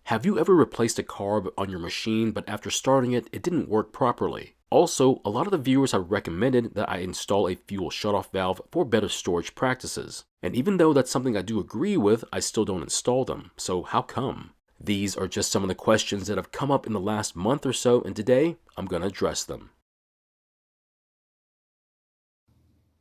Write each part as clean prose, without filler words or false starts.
Have you ever replaced a carb on your machine, but after starting it, it didn't work properly? Also, a lot of the viewers have recommended that I install a fuel shutoff valve for better storage practices. And even though that's something I do agree with, I still don't install them. So how come? These are just some of the questions that have come up in the last month or so, and today, I'm going to address them.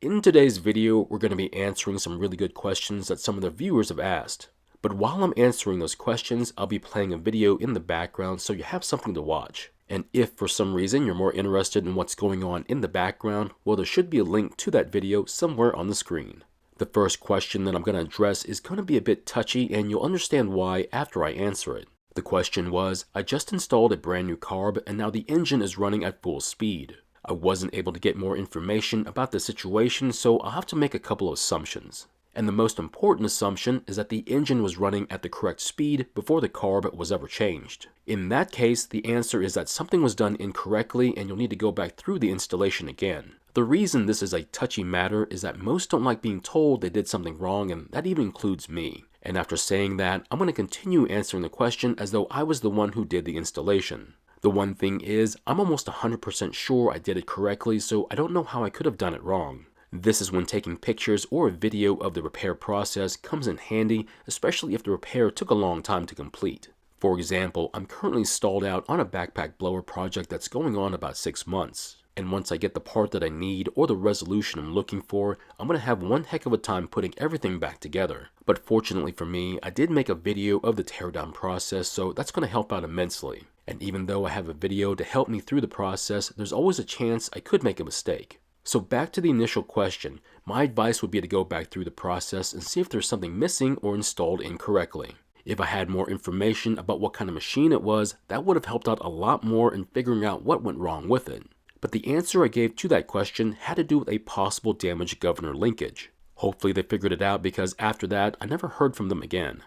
In today's video, we're going to be answering some really good questions that some of the viewers have asked. But while I'm answering those questions, I'll be playing a video in the background so you have something to watch. And if for some reason you're more interested in what's going on in the background, well, there should be a link to that video somewhere on the screen. The first question that I'm going to address is going to be a bit touchy, and you'll understand why after I answer it. The question was, I just installed a brand new carb and now the engine is running at full speed. I wasn't able to get more information about the situation, so I'll have to make a couple of assumptions. And the most important assumption is that the engine was running at the correct speed before the carb was ever changed. In that case, the answer is that something was done incorrectly and you'll need to go back through the installation again. The reason this is a touchy matter is that most don't like being told they did something wrong, and that even includes me. And after saying that, I'm going to continue answering the question as though I was the one who did the installation. The one thing is, I'm almost 100% sure I did it correctly, so I don't know how I could have done it wrong. This is when taking pictures or a video of the repair process comes in handy, especially if the repair took a long time to complete. For example, I'm currently stalled out on a backpack blower project that's going on about 6 months. And once I get the part that I need or the resolution I'm looking for, I'm going to have one heck of a time putting everything back together. But fortunately for me, I did make a video of the teardown process, so that's going to help out immensely. And even though I have a video to help me through the process, there's always a chance I could make a mistake. So back to the initial question, my advice would be to go back through the process and see if there's something missing or installed incorrectly. If I had more information about what kind of machine it was, that would have helped out a lot more in figuring out what went wrong with it. But the answer I gave to that question had to do with a possible damaged governor linkage. Hopefully they figured it out, because after that, I never heard from them again.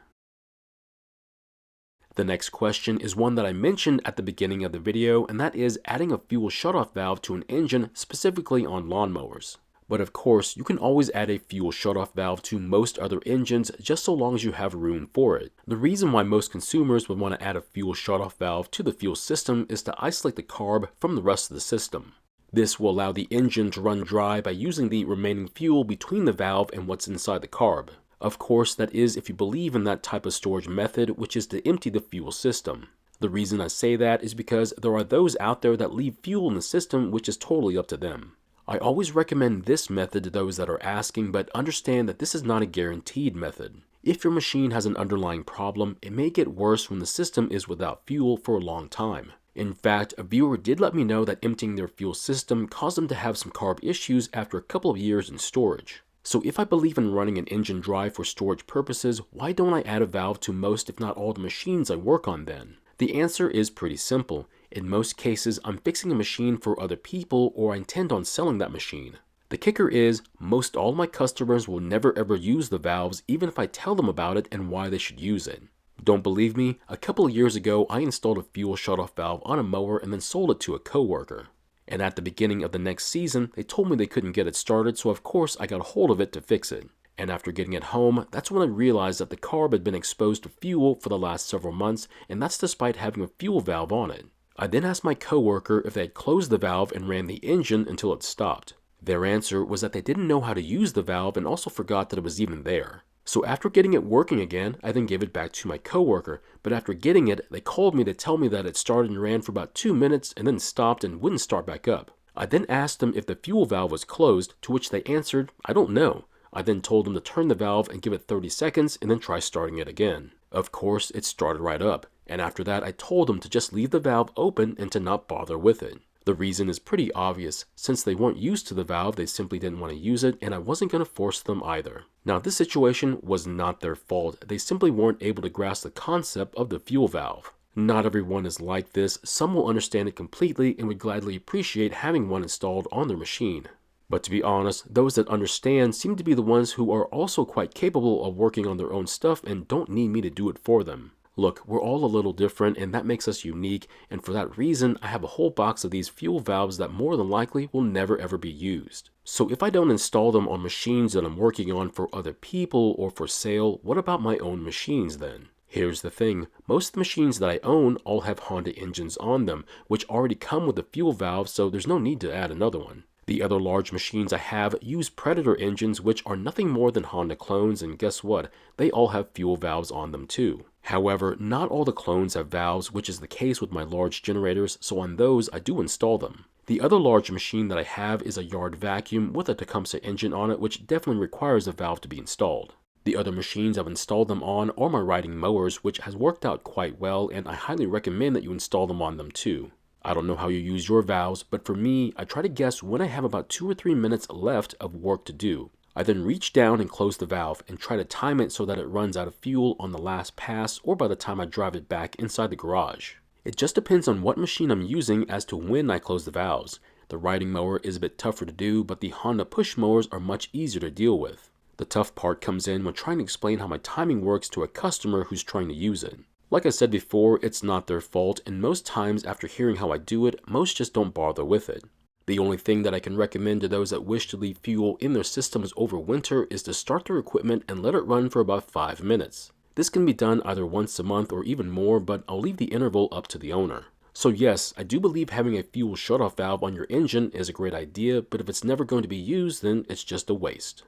The next question is one that I mentioned at the beginning of the video, and that is adding a fuel shutoff valve to an engine, specifically on lawnmowers. But of course, you can always add a fuel shutoff valve to most other engines, just so long as you have room for it. The reason why most consumers would want to add a fuel shutoff valve to the fuel system is to isolate the carb from the rest of the system. This will allow the engine to run dry by using the remaining fuel between the valve and what's inside the carb. Of course, that is if you believe in that type of storage method, which is to empty the fuel system. The reason I say that is because there are those out there that leave fuel in the system, which is totally up to them. I always recommend this method to those that are asking, but understand that this is not a guaranteed method. If your machine has an underlying problem, it may get worse when the system is without fuel for a long time. In fact, a viewer did let me know that emptying their fuel system caused them to have some carb issues after a couple of years in storage. So if I believe in running an engine dry for storage purposes, why don't I add a valve to most if not all the machines I work on then? The answer is pretty simple. In most cases, I'm fixing a machine for other people, or I intend on selling that machine. The kicker is, most all my customers will never ever use the valves, even if I tell them about it and why they should use it. Don't believe me? A couple of years ago, I installed a fuel shutoff valve on a mower and then sold it to a coworker. And at the beginning of the next season, they told me they couldn't get it started, so of course I got a hold of it to fix it. And after getting it home, that's when I realized that the carb had been exposed to fuel for the last several months, and that's despite having a fuel valve on it. I then asked my coworker if they had closed the valve and ran the engine until it stopped. Their answer was that they didn't know how to use the valve and also forgot that it was even there. So after getting it working again, I then gave it back to my coworker, but after getting it, they called me to tell me that it started and ran for about 2 minutes and then stopped and wouldn't start back up. I then asked them if the fuel valve was closed, to which they answered, I don't know. I then told them to turn the valve and give it 30 seconds and then try starting it again. Of course, it started right up, and after that I told them to just leave the valve open and to not bother with it. The reason is pretty obvious. Since they weren't used to the valve, they simply didn't want to use it, and I wasn't going to force them either. Now, this situation was not their fault. They simply weren't able to grasp the concept of the fuel valve. Not everyone is like this. Some will understand it completely and would gladly appreciate having one installed on their machine. But to be honest, those that understand seem to be the ones who are also quite capable of working on their own stuff and don't need me to do it for them. Look, we're all a little different, and that makes us unique, and for that reason, I have a whole box of these fuel valves that more than likely will never ever be used. So if I don't install them on machines that I'm working on for other people or for sale, what about my own machines then? Here's the thing, most of the machines that I own all have Honda engines on them, which already come with a fuel valve, so there's no need to add another one. The other large machines I have use Predator engines, which are nothing more than Honda clones, and guess what? They all have fuel valves on them too. However, not all the clones have valves, which is the case with my large generators, so on those I do install them. The other large machine that I have is a yard vacuum with a Tecumseh engine on it, which definitely requires a valve to be installed. The other machines I've installed them on are my riding mowers, which has worked out quite well, and I highly recommend that you install them on them too. I don't know how you use your valves, but for me, I try to guess when I have about 2 or 3 minutes left of work to do. I then reach down and close the valve and try to time it so that it runs out of fuel on the last pass or by the time I drive it back inside the garage. It just depends on what machine I'm using as to when I close the valves. The riding mower is a bit tougher to do, but the Honda push mowers are much easier to deal with. The tough part comes in when trying to explain how my timing works to a customer who's trying to use it. Like I said before, it's not their fault, and most times after hearing how I do it, most just don't bother with it. The only thing that I can recommend to those that wish to leave fuel in their systems over winter is to start their equipment and let it run for about 5 minutes. This can be done either once a month or even more, but I'll leave the interval up to the owner. So yes, I do believe having a fuel shutoff valve on your engine is a great idea, but if it's never going to be used, then it's just a waste.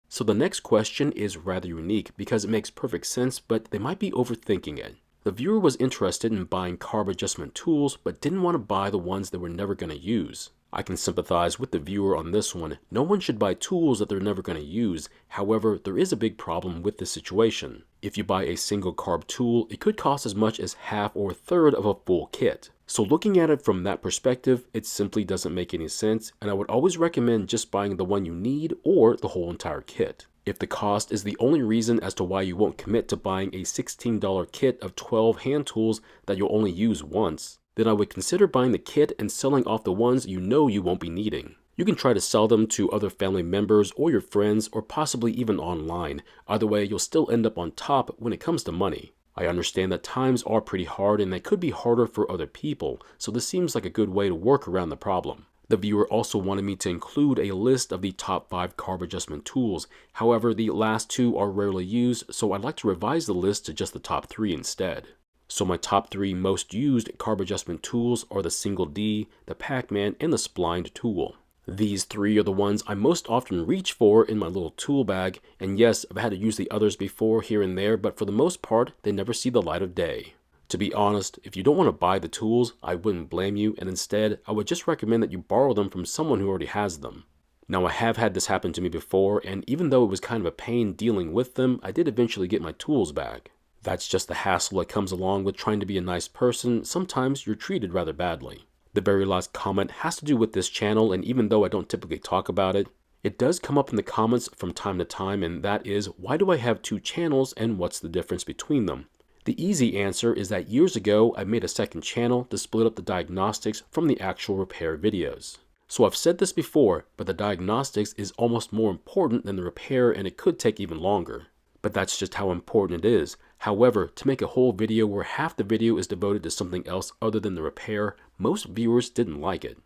So the next question is rather unique because it makes perfect sense, but they might be overthinking it. The viewer was interested in buying carb adjustment tools, but didn't want to buy the ones they were never going to use. I can sympathize with the viewer on this one. No one should buy tools that they're never going to use. However, there is a big problem with this situation. If you buy a single carb tool, it could cost as much as half or a third of a full kit. So looking at it from that perspective, it simply doesn't make any sense, and I would always recommend just buying the one you need or the whole entire kit. If the cost is the only reason as to why you won't commit to buying a $16 kit of 12 hand tools that you'll only use once, then I would consider buying the kit and selling off the ones you know you won't be needing. You can try to sell them to other family members or your friends or possibly even online. Either way, you'll still end up on top when it comes to money. I understand that times are pretty hard and they could be harder for other people, so this seems like a good way to work around the problem. The viewer also wanted me to include a list of the top 5 carb adjustment tools. However, the last 2 are rarely used, so I'd like to revise the list to just the top 3 instead. So my top 3 most used carb adjustment tools are the Single D, the Pac-Man, and the Splined tool. These 3 are the ones I most often reach for in my little tool bag, and yes, I've had to use the others before here and there, but for the most part, they never see the light of day. To be honest, if you don't want to buy the tools, I wouldn't blame you, and instead, I would just recommend that you borrow them from someone who already has them. Now, I have had this happen to me before, and even though it was kind of a pain dealing with them, I did eventually get my tools back. That's just the hassle that comes along with trying to be a nice person. Sometimes you're treated rather badly. The very last comment has to do with this channel, and even though I don't typically talk about it, it does come up in the comments from time to time, and that is, why do I have 2 channels and what's the difference between them? The easy answer is that years ago, I made a second channel to split up the diagnostics from the actual repair videos. So I've said this before, but the diagnostics is almost more important than the repair, and it could take even longer. But that's just how important it is. However, to make a whole video where half the video is devoted to something else other than the repair, most viewers didn't like it.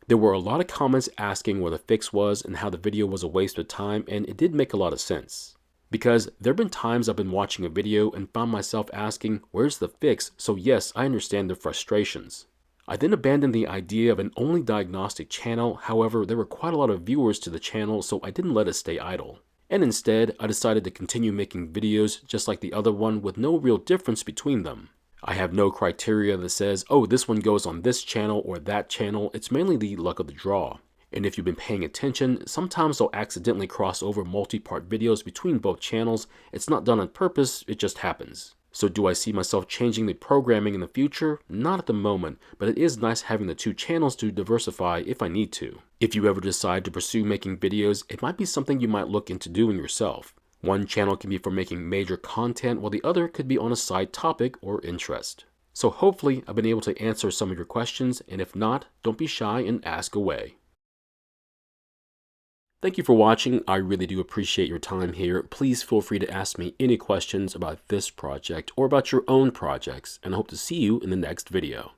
There were a lot of comments asking where the fix was and how the video was a waste of time, and it did make a lot of sense. Because there have been times I've been watching a video and found myself asking, where's the fix? So yes, I understand their frustrations. I then abandoned the idea of an only diagnostic channel. However, there were quite a lot of viewers to the channel, so I didn't let it stay idle. And instead, I decided to continue making videos just like the other one with no real difference between them. I have no criteria that says, oh, this one goes on this channel or that channel. It's mainly the luck of the draw. And if you've been paying attention, sometimes I'll accidentally cross over multi-part videos between both channels. It's not done on purpose, it just happens. So do I see myself changing the programming in the future? Not at the moment, but it is nice having the 2 channels to diversify if I need to. If you ever decide to pursue making videos, it might be something you might look into doing yourself. One channel can be for making major content, while the other could be on a side topic or interest. So hopefully I've been able to answer some of your questions, and if not, don't be shy and ask away. Thank you for watching. I really do appreciate your time here. Please feel free to ask me any questions about this project or about your own projects, and I hope to see you in the next video.